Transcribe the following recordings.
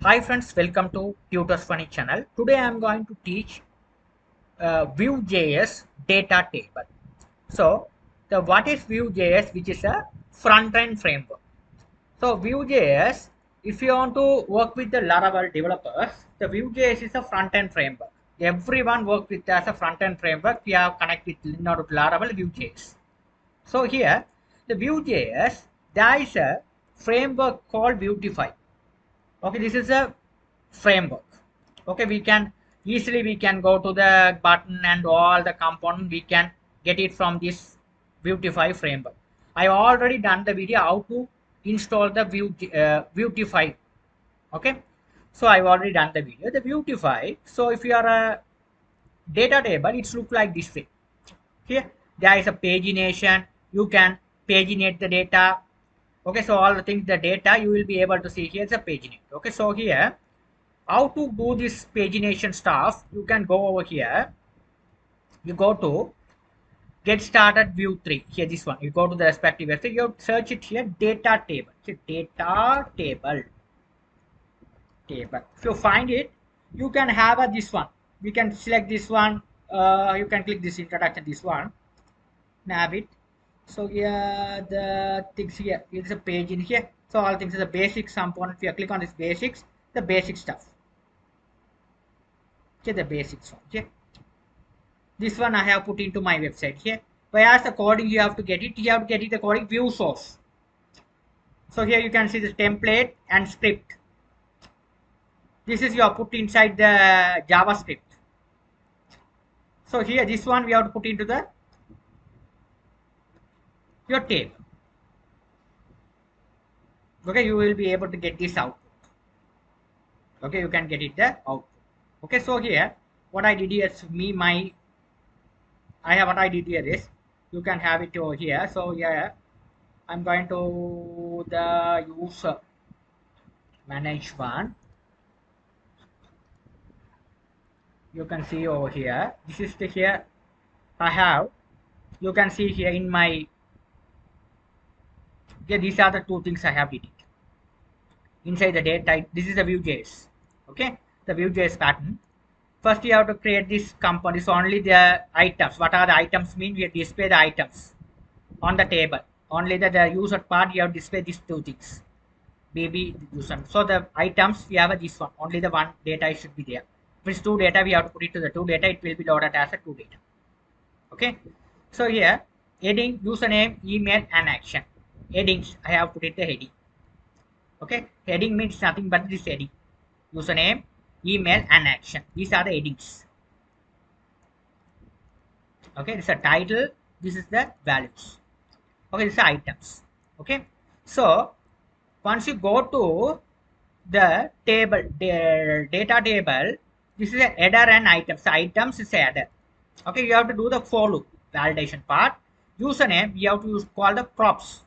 Hi friends, welcome to Tutors Funny channel. Today I am going to teach VueJS data table. So what is VueJS, which is a front-end framework. So VueJS, if you want to work with the Laravel developers, the VueJS is a front-end framework. Everyone work with as a front-end framework. We have connect with Laravel VueJS. So here the VueJS, there is a framework called Vuetify. Okay, this is a framework. Okay, we can go to the button and all the component we can get it from this Vuetify framework. I already done the video how to install the Vuetify. Okay, so I've already done the video the Vuetify. So if you are a data table, it's look like this way. Here there is a pagination. You can paginate the data. Okay, so all the things, the data you will be able to see here is a paginate. Okay, so here how to do this pagination stuff, you can go over here. You go to get started view 3 here, this one. You go to the respective website, you search it here, data table. Okay, data table. If you find it, you can have this one. We can select this one. You can click this introduction, this one, nav it. So here the things here, it's a page in here. So all things is the basic component. If you click on this basics, the basic stuff. Okay, the basics one. Okay, this one I have put into my website here. Whereas the coding you have to get it, you have to get it the coding view source. So here you can see the template and script. This is you have put inside the JavaScript. So here this one we have to put into the your table. Okay, you will be able to get this output. Okay, you can get it the output. Okay, so here what I did here is what I did here is you can have it over here. So yeah, I'm going to the user manage one. You can see over here, this is the here I have, you can see here in my, yeah, these are the two things I have did it inside the data. This is the VueJS. Okay, the VueJS pattern. First you have to create this component. It's only the items. What are the items mean? We display the items on the table. Only the user part you have display these two things, bb user. So the items we have this one, only the one data should be there. If it's two data, we have to put it to the two data, it will be loaded as a two data. Okay, so here heading, username, email and action. Headings I have put it the heading. Okay, heading means nothing but this heading, username, email and action. These are the headings. Okay, this is a title, this is the values. Okay, this is items. Okay, so once you go to the table, the data table, this is a header and items. The items is a header. Okay, you have to do the for loop validation part. Username you have to call the props.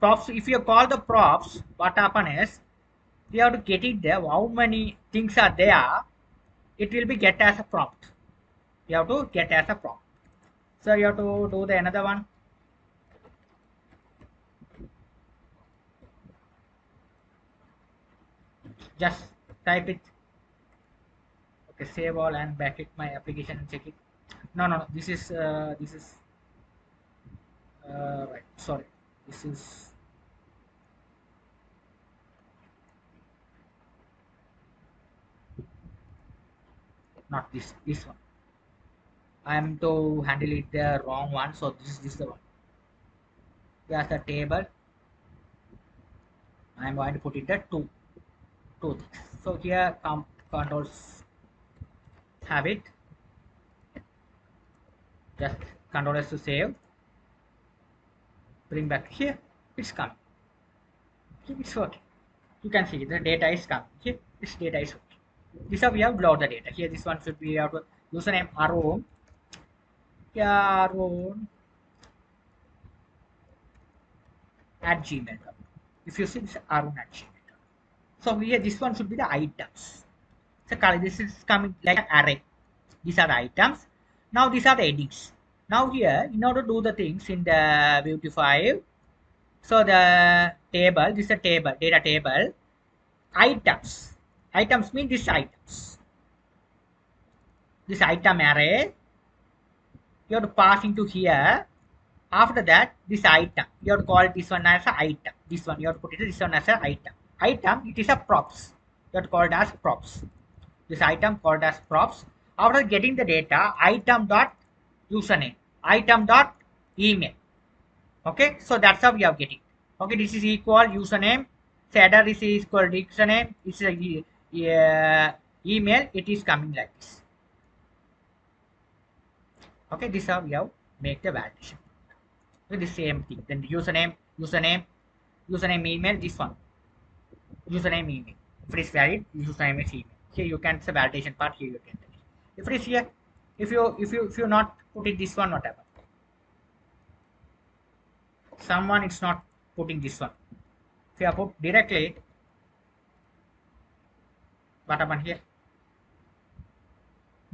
If you call the props, what happen is you have to get it there. How many things are there? It will be get as a prompt. You have to get as a prompt. So you have to do the another one. Just type it. Okay, save all and back it my application and check it. No, this is right, sorry, this is not this one. I am to handle it the wrong one, so this is the one. There's the table. I am going to put it the two things. So here controls have it. Just control S to save. Bring back here. It's coming. It's working. You can see the data is coming. Here, this data is working. This is how we have load the data. Here, this one should be our username Arun. Yeah, Arun at gmail.com. If you see this Arun at gmail.com. So here, this one should be the items. So this is coming like an array. These are the items. Now these are the headings. Now here, in order to do the things in the Vuetify, so the table, this is a table, data table, items. Items mean these items. This item array, you have to pass into here. After that, this item, you have to call this one as an item. This one, you have to put it this one as an item. Item, it is a props. You have to call it as props. This item called as props. After getting the data, item dot username, item dot email. Okay, so that's how we are getting. Okay, this is equal username. Header is equal username. It's a email. It is coming like this. Okay, this is how we have make the validation. Okay, the same thing. Then the username, email. This one, username, email. If it is valid, username is email. Here you can say validation part. Here you can. If it is here, if you not put it this one, whatever. Someone is not putting this one. If you have put directly, what happened here?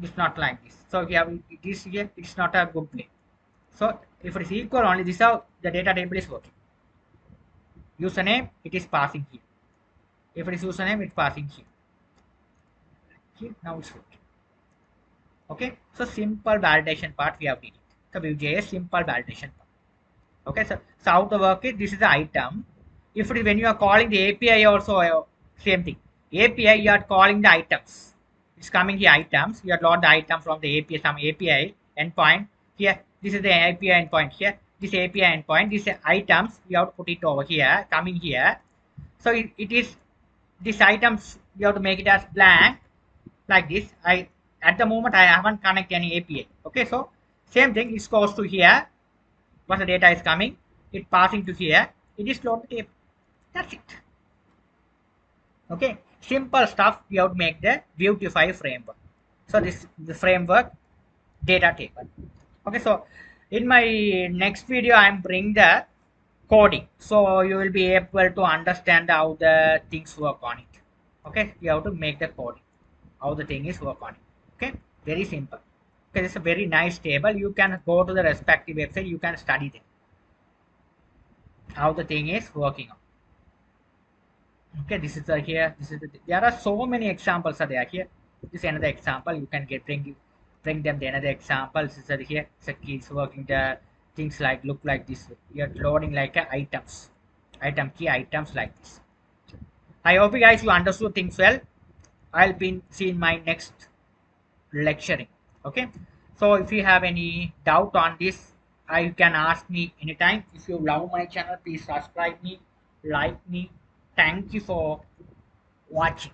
It's not like this. So if you have this here, it's not a good play. So if it is equal only, this is how the data table is working. Username, it is passing here. If it is username, it's passing here. Here, now it's working. Okay, so simple validation part we have did it. The VueJS simple validation part. Okay, so how to work it? This is the item. If it is when you are calling the API also same thing. API you are calling the items. It's coming here items. You are load the item from the API, some API endpoint. Here, this is the API endpoint here. This API endpoint, these items you have to put it over here, coming here. So it is these items you have to make it as blank like this. At the moment I haven't connected any API. Okay, so same thing, it goes to here. Once the data is coming, it passing to here. It is load the table. That's it. Okay, simple stuff. We have to make the Vuetify framework. So this the framework data table. Okay, so in my next video I am bringing the coding, so you will be able to understand how the things work on it. Okay, you have to make the coding, how the thing is work on it. Okay, very simple. Okay, it's a very nice table. You can go to the respective website, you can study them how the thing is working on. Okay, this is the here. This is there are so many examples are there here. This is another example. You can bring them the another example. This is here. So keys working the things like look like this. You're loading like items, item key items like this. I hope you guys you understood things well. I'll be seeing my next lecturing. Okay, so if you have any doubt on this, you can ask me anytime. If you love my channel, please subscribe me, like me. Thank you for watching.